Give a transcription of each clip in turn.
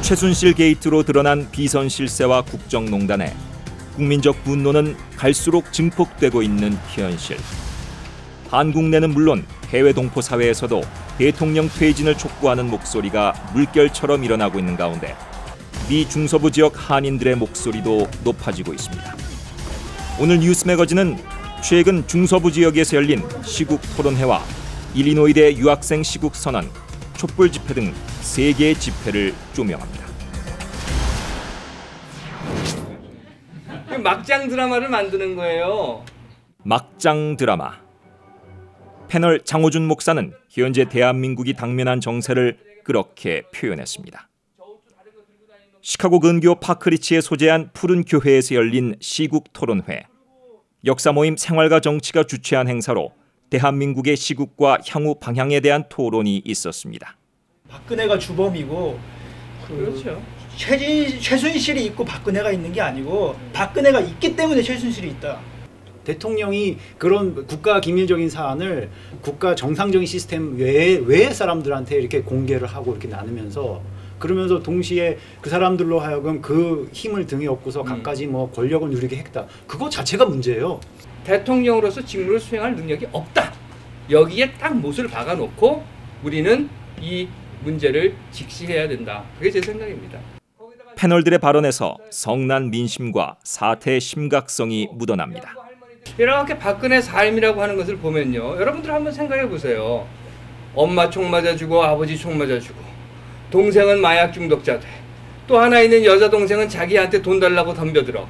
최순실 게이트로 드러난 비선 실세와 국정농단에 국민적 분노는 갈수록 증폭되고 있는 현실. 한국 내는 물론 해외 동포 사회에서도 대통령 퇴진을 촉구하는 목소리가 물결처럼 일어나고 있는 가운데 미 중서부 지역 한인들의 목소리도 높아지고 있습니다. 오늘 뉴스 매거진은 최근 중서부 지역에서 열린 시국 토론회와 일리노이대 유학생 시국 선언, 촛불 집회 등 3개의 집회를 조명합니다. 막장 드라마를 만드는 거예요. 막장 드라마. 패널 장호준 목사는 현재 대한민국이 당면한 정세를 그렇게 표현했습니다. 시카고 근교 파크리치에 소재한 푸른 교회에서 열린 시국 토론회. 역사 모임 생활과 정치가 주최한 행사로 대한민국의 시국과 향후 방향에 대한 토론이 있었습니다. 박근혜가 주범이고 그렇죠. 최순실이 있고 박근혜가 있는 게 아니고 박근혜가 있기 때문에 최순실이 있다. 대통령이 그런 국가 기밀적인 사안을 국가 정상적인 시스템 외의 사람들한테 이렇게 공개를 하고 이렇게 나누면서 그러면서 동시에 그 사람들로 하여금 그 힘을 등에 업고서 갖가지 뭐 권력을 누리게 했다. 그거 자체가 문제예요. 대통령으로서 직무를 수행할 능력이 없다. 여기에 딱 못을 박아놓고 우리는 이 문제를 직시해야 된다. 그게 제 생각입니다. 패널들의 발언에서 성난 민심과 사태의 심각성이 묻어납니다. 이렇게 박근혜 삶이라고 하는 것을 보면요. 여러분들 한번 생각해 보세요. 엄마 총 맞아 주고 아버지 총 맞아 주고 동생은 마약 중독자 돼. 또 하나 있는 여자 동생은 자기한테 돈 달라고 덤벼들어.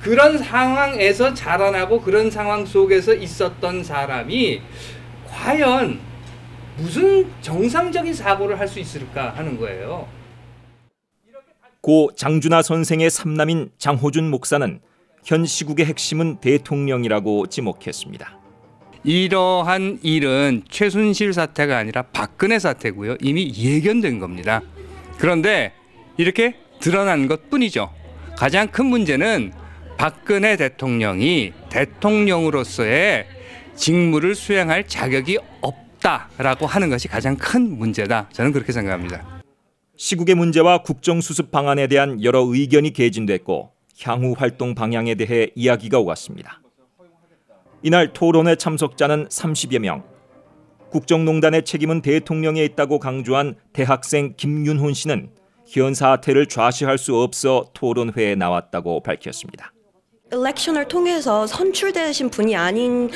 그런 상황에서 자라나고 그런 상황 속에서 있었던 사람이 과연 무슨 정상적인 사고를 할 수 있을까 하는 거예요. 고 장준하 선생의 삼남인 장호준 목사는 현 시국의 핵심은 대통령이라고 지목했습니다. 이러한 일은 최순실 사태가 아니라 박근혜 사태고요. 이미 예견된 겁니다. 그런데 이렇게 드러난 것뿐이죠. 가장 큰 문제는 박근혜 대통령이 대통령으로서의 직무를 수행할 자격이 없다라고 하는 것이 가장 큰 문제다. 저는 그렇게 생각합니다. 시국의 문제와 국정수습 방안에 대한 여러 의견이 개진됐고 향후 활동 방향에 대해 이야기가 오갔습니다. 이날 토론회 참석자는 30여 명. 국정농단의 책임은 대통령에 있다고 강조한 대학생 김윤훈 씨는 현 사태를 좌시할 수 없어 토론회에 나왔다고 밝혔습니다. 일렉션을 통해서 선출되신 분이 아닌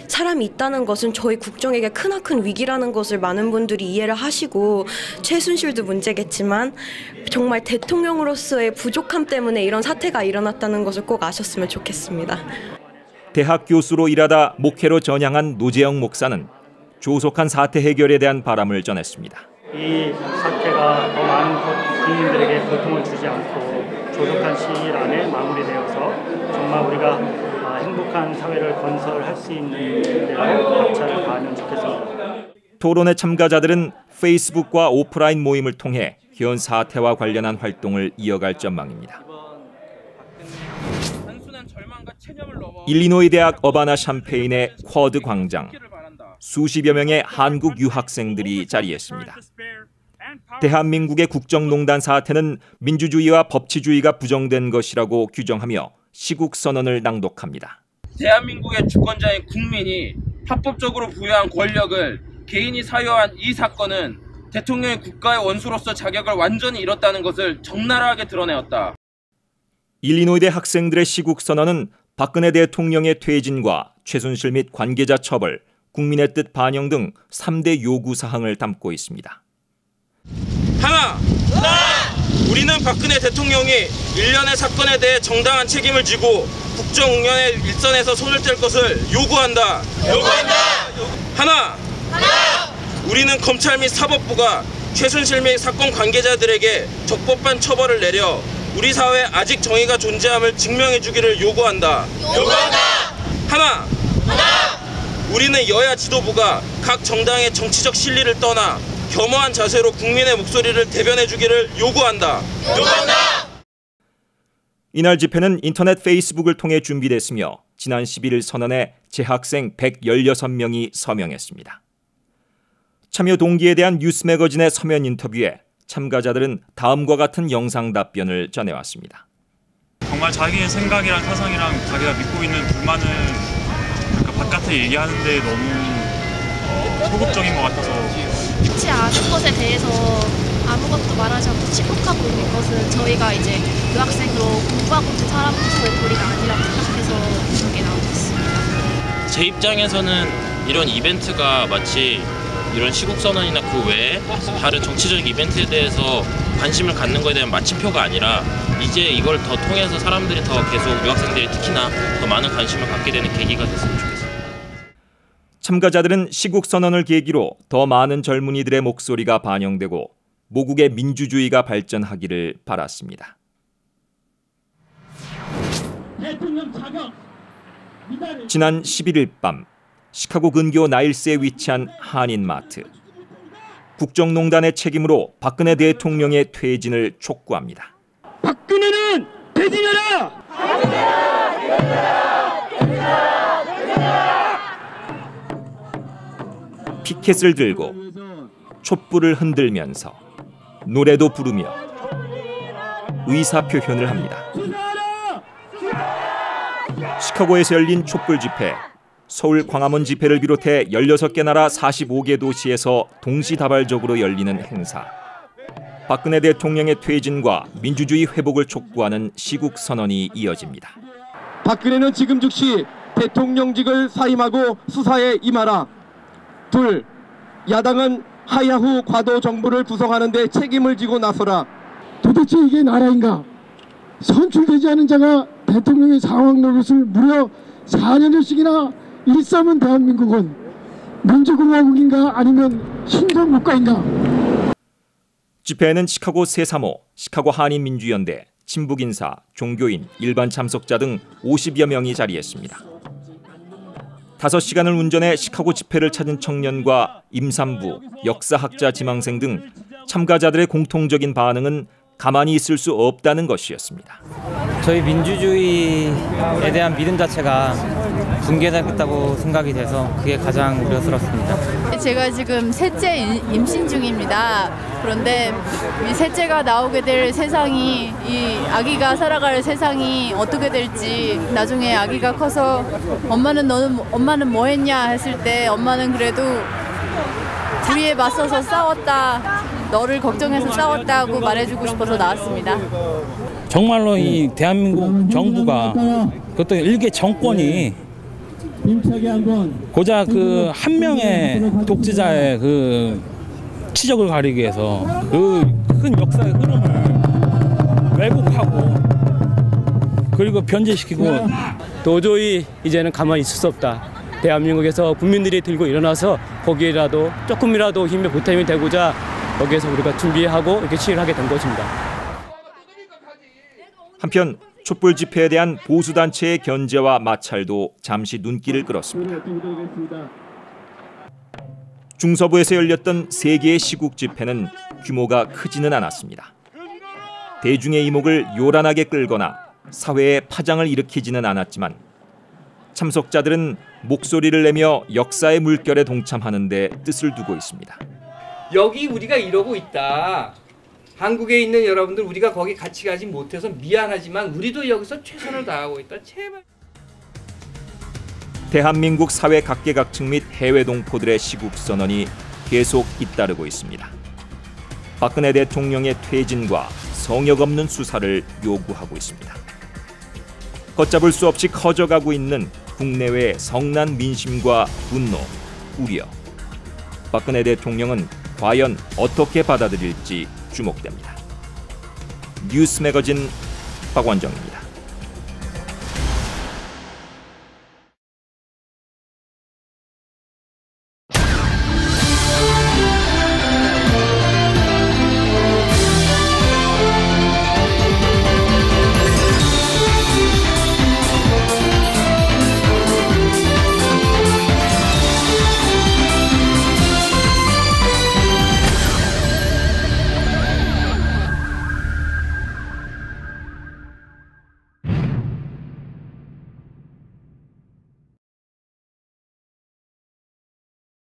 사람이 있다는 것은 저희 국정에게 크나큰 위기라는 것을 많은 분들이 이해를 하시고 최순실도 문제겠지만 정말 대통령으로서의 부족함 때문에 이런 사태가 일어났다는 것을 꼭 아셨으면 좋겠습니다. 대학 교수로 일하다 목회로 전향한 노재영 목사는 조속한 사태 해결에 대한 바람을 전했습니다. 이 사태가 더 많은 국민들에게 고통을 주지 않고 조속한 시일 안에 마무리되어서 정말 우리가 행복한 사회를 건설할 수 있는 데로 박차를 가하면 좋겠습니다. 토론회 참가자들은 페이스북과 오프라인 모임을 통해 현 사태와 관련한 활동을 이어갈 전망입니다. 일리노이 대학 어바나 샴페인의 쿼드 광장. 수십여 명의 한국 유학생들이 자리했습니다. 대한민국의 국정농단 사태는 민주주의와 법치주의가 부정된 것이라고 규정하며 시국선언을 낭독합니다. 대한민국의 주권자인 국민이 합법적으로 부여한 권력을 개인이 사유한 이 사건은 대통령이 국가의 원수로서 자격을 완전히 잃었다는 것을 적나라하게 드러내었다. 일리노이대 학생들의 시국선언은 박근혜 대통령의 퇴진과 최순실 및 관계자 처벌, 국민의 뜻 반영 등 3대 요구사항을 담고 있습니다. 하나! 우리는 박근혜 대통령이 일련의 사건에 대해 정당한 책임을 지고 국정운영의 일선에서 손을 뗄 것을 요구한다. 하나! 우리는 검찰 및 사법부가 최순실 및 사건 관계자들에게 적법한 처벌을 내려 우리 사회에 아직 정의가 존재함을 증명해 주기를 요구한다. 하나! 우리는 여야 지도부가 각 정당의 정치적 실리를 떠나 겸허한 자세로 국민의 목소리를 대변해 주기를 요구한다. 이날 집회는 인터넷 페이스북을 통해 준비됐으며 지난 11일 선언에 재학생 116명이 서명했습니다. 참여 동기에 대한 뉴스 매거진의 서면 인터뷰에 참가자들은 다음과 같은 영상 답변을 전해왔습니다. 정말 자기의 생각이랑 사상이랑 자기가 믿고 있는 불만을 바깥에 얘기하는데 너무 소극적인 것 같아서 그렇지 않은 것에 대해서 아무것도 말하지 않고 침묵하고 있는 것은 저희가 이제 유학생으로 공부하고 있는 사람으로서의 도리가 아니라고 생각해서 그런 게 나오고 있습니다. 제 입장에서는 이런 이벤트가 마치 이런 시국선언이나 그 외에 다른 정치적 이벤트에 대해서 관심을 갖는 것에 대한 마침표가 아니라 이제 이걸 더 통해서 사람들이 더 계속 유학생들이 특히나 더 많은 관심을 갖게 되는 계기가 됐으면 좋겠습니다. 참가자들은 시국선언을 계기로 더 많은 젊은이들의 목소리가 반영되고 모국의 민주주의가 발전하기를 바랐습니다. 지난 11일 밤 시카고 근교 나일스에 위치한 한인마트. 국정농단의 책임으로 박근혜 대통령의 퇴진을 촉구합니다. 박근혜는 퇴진하라! 피켓을 들고 촛불을 흔들면서 노래도 부르며 의사표현을 합니다. 시카고에서 열린 촛불 집회, 서울 광화문 집회를 비롯해 16개 나라 45개 도시에서 동시다발적으로 열리는 행사. 박근혜 대통령의 퇴진과 민주주의 회복을 촉구하는 시국선언이 이어집니다. 박근혜는 지금 즉시 대통령직을 사임하고 수사에 임하라. 둘, 야당은 하야후 과도 정부를 구성하는 데 책임을 지고 나서라. 도대체 이게 나라인가? 선출되지 않은 자가 대통령의 상황 노릇을 무려 4년씩이나 일삼은 대한민국은 민주공화국인가 아니면 신정국가인가? 집회에는 시카고 새3호, 시카고 한인민주연대, 친북인사, 종교인, 일반 참석자 등 50여 명이 자리했습니다. 5시간을 운전해 시카고 집회를 찾은 청년과 임산부, 역사학자 지망생 등 참가자들의 공통적인 반응은 가만히 있을 수 없다는 것이었습니다. 저희 민주주의에 대한 믿음 자체가 붕괴되겠다고 생각이 돼서 그게 가장 우려스럽습니다. 제가 지금 셋째 임신 중입니다. 그런데 이 셋째가 나오게 될 세상이, 이 아기가 살아갈 세상이 어떻게 될지, 나중에 아기가 커서 엄마는 뭐 했냐 했을 때 엄마는 그래도 불의에 맞서서 싸웠다, 너를 걱정해서 싸웠다고 말해주고 싶어서 나왔습니다. 정말로 이 대한민국 정부가, 그것도 일개 정권이 고작 그 한 명의 독재자의 그 치적을 가리기 위해서 그 큰 역사의 흐름을 왜곡하고 그리고 변제시키고, 도저히 이제는 가만히 있을 수 없다. 대한민국에서 국민들이 들고 일어나서 거기에라도 조금이라도 힘의 보탬이 되고자 거기에서 우리가 준비하고 이렇게 시위를 하게 된 것입니다. 한편 촛불 집회에 대한 보수단체의 견제와 마찰도 잠시 눈길을 끌었습니다. 중서부에서 열렸던 3개의 시국 집회는 규모가 크지는 않았습니다. 대중의 이목을 요란하게 끌거나 사회에 파장을 일으키지는 않았지만 참석자들은 목소리를 내며 역사의 물결에 동참하는 데 뜻을 두고 있습니다. 여기 우리가 이러고 있다. 한국에 있는 여러분들, 우리가 거기 같이 가지 못해서 미안하지만 우리도 여기서 최선을 다하고 있다. 제발. 대한민국 사회 각계각층 및 해외 동포들의 시국선언이 계속 잇따르고 있습니다. 박근혜 대통령의 퇴진과 성역 없는 수사를 요구하고 있습니다. 걷잡을 수 없이 커져가고 있는 국내외 성난 민심과 분노, 우려. 박근혜 대통령은 과연 어떻게 받아들일지 주목됩니다. 뉴스 매거진 박원정입니다.